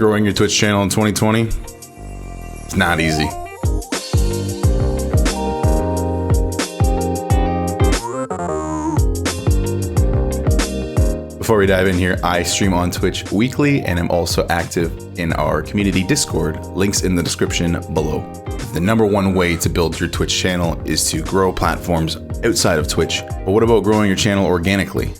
Growing your Twitch channel in 2020? It's not easy. Before we dive in here, I stream on Twitch weekly and am also active in our community Discord. Links in the description below. The number one way to build your Twitch channel is to grow platforms outside of Twitch. But what about growing your channel organically?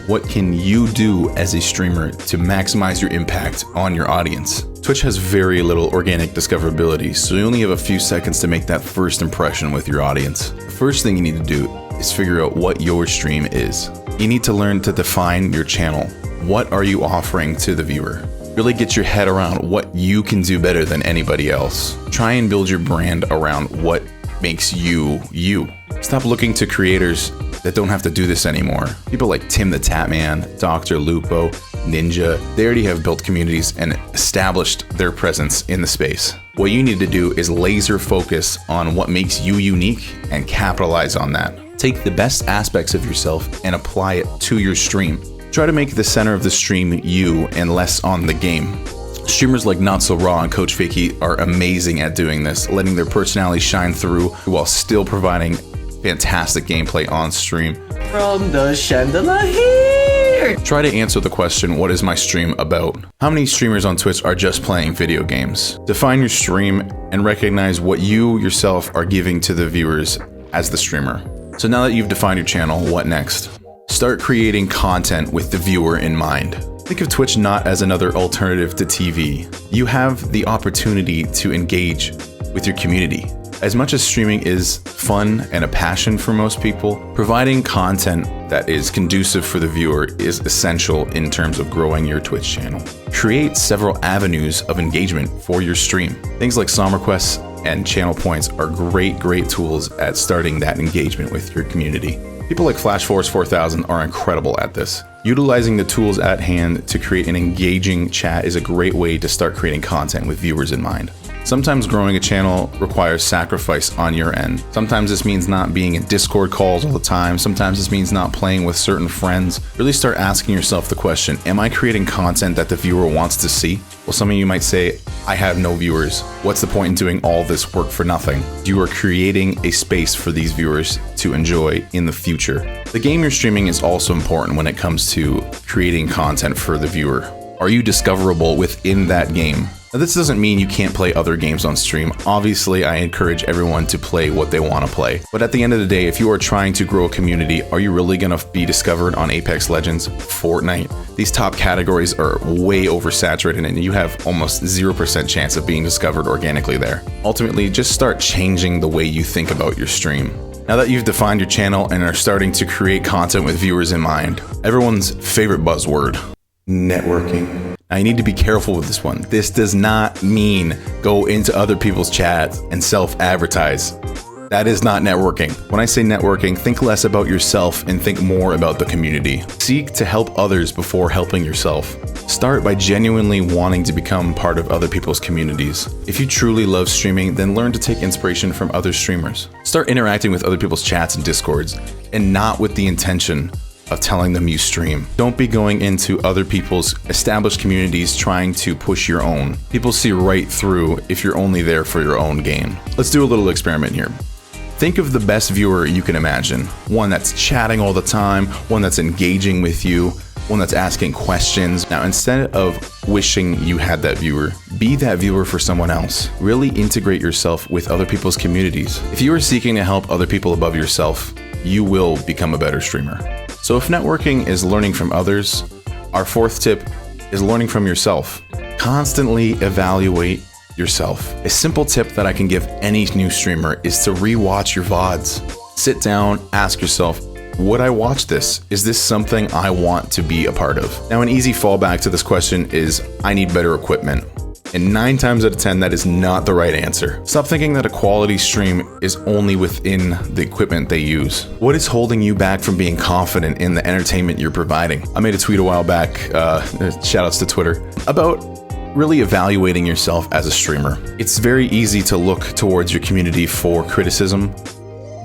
What can you do as a streamer to maximize your impact on your audience? Twitch has very little organic discoverability, so you only have a few seconds to make that first impression with your audience. The first thing you need to do is figure out what your stream is. You need to learn to define your channel. What are you offering to the viewer? Really get your head around what you can do better than anybody else. Try and build your brand around what makes you, you. Stop looking to creators that don't have to do this anymore. People like Tim the Tatman, Dr. Lupo, Ninja, they already have built communities and established their presence in the space. What you need to do is laser focus on what makes you unique and capitalize on that. Take the best aspects of yourself and apply it to your stream. Try to make the center of the stream you and less on the game. Streamers like Not So Raw and Coach Fakey are amazing at doing this, letting their personality shine through while still providing fantastic gameplay on stream. From the chandelier here. Try to answer the question, what is my stream about? How many streamers on Twitch are just playing video games? Define your stream and recognize what you yourself are giving to the viewers as the streamer. So now that you've defined your channel, what next? Start creating content with the viewer in mind. Think of Twitch not as another alternative to TV. You have the opportunity to engage with your community. As much as streaming is fun and a passion for most people, providing content that is conducive for the viewer is essential in terms of growing your Twitch channel. Create several avenues of engagement for your stream. Things like song requests and channel points are great tools at starting that engagement with your community. People like FlashForce 4000 are incredible at this. Utilizing the tools at hand to create an engaging chat is a great way to start creating content with viewers in mind. Sometimes growing a channel requires sacrifice on your end. Sometimes this means not being in Discord calls all the time. Sometimes this means not playing with certain friends. Really start asking yourself the question, am I creating content that the viewer wants to see? Well, some of you might say, I have no viewers. What's the point in doing all this work for nothing? You are creating a space for these viewers to enjoy in the future. The game you're streaming is also important when it comes to creating content for the viewer. Are you discoverable within that game? Now, this doesn't mean you can't play other games on stream. Obviously, I encourage everyone to play what they want to play. But at the end of the day, if you are trying to grow a community, are you really going to be discovered on Apex Legends, Fortnite? These top categories are way oversaturated and you have almost 0% chance of being discovered organically there. Ultimately, just start changing the way you think about your stream. Now that you've defined your channel and are starting to create content with viewers in mind, everyone's favorite buzzword, networking. Now you need to be careful with this one. This does not mean go into other people's chats and self-advertise. That is not networking. When I say networking, think less about yourself and think more about the community. Seek to help others before helping yourself. Start by genuinely wanting to become part of other people's communities. If you truly love streaming, then learn to take inspiration from other streamers. Start interacting with other people's chats and discords, and not with the intention of telling them you stream. Don't be going into other people's established communities trying to push your own. People see right through if you're only there for your own gain. Let's do a little experiment here. Think of the best viewer you can imagine. One that's chatting all the time, one that's engaging with you, one that's asking questions. Now, instead of wishing you had that viewer, be that viewer for someone else. Really integrate yourself with other people's communities. If you are seeking to help other people above yourself, you will become a better streamer. So if networking is learning from others, our fourth tip is learning from yourself. Constantly evaluate yourself. A simple tip that I can give any new streamer is to rewatch your VODs. Sit down, ask yourself, would I watch this? Is this something I want to be a part of? Now, an easy fallback to this question is, I need better equipment. And 9 times out of 10, that is not the right answer. Stop thinking that a quality stream is only within the equipment they use. What is holding you back from being confident in the entertainment you're providing? I made a tweet a while back, shoutouts to Twitter, about really evaluating yourself as a streamer. It's very easy to look towards your community for criticism,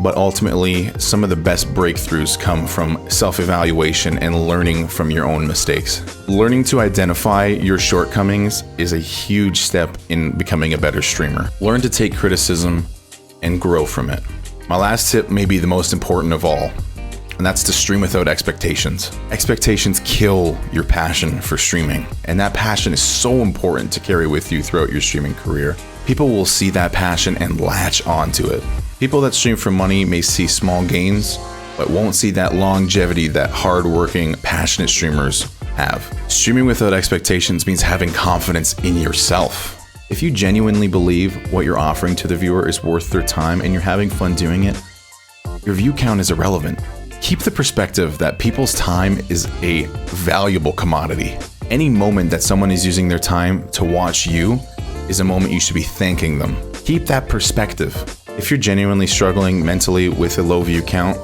But ultimately, some of the best breakthroughs come from self-evaluation and learning from your own mistakes. Learning to identify your shortcomings is a huge step in becoming a better streamer. Learn to take criticism and grow from it. My last tip may be the most important of all, and that's to stream without expectations. Expectations kill your passion for streaming, and that passion is so important to carry with you throughout your streaming career. People will see that passion and latch onto it. People that stream for money may see small gains, but won't see that longevity that hardworking, passionate streamers have. Streaming without expectations means having confidence in yourself. If you genuinely believe what you're offering to the viewer is worth their time and you're having fun doing it, your view count is irrelevant. Keep the perspective that people's time is a valuable commodity. Any moment that someone is using their time to watch you is a moment you should be thanking them. Keep that perspective. If you're genuinely struggling mentally with a low view count,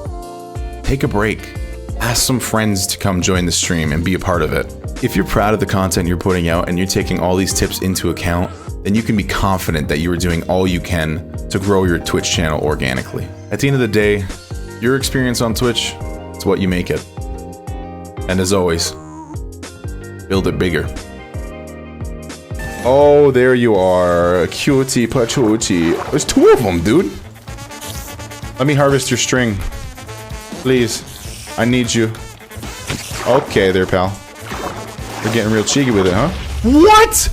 take a break. Ask some friends to come join the stream and be a part of it. If you're proud of the content you're putting out and you're taking all these tips into account, then you can be confident that you are doing all you can to grow your Twitch channel organically. At the end of the day, your experience on Twitch is what you make it. And as always, build it bigger. Oh, there you are. Cutie patootie. There's two of them, dude. Let me harvest your string. Please. I need you. Okay there, pal. We're getting real cheeky with it, huh? What?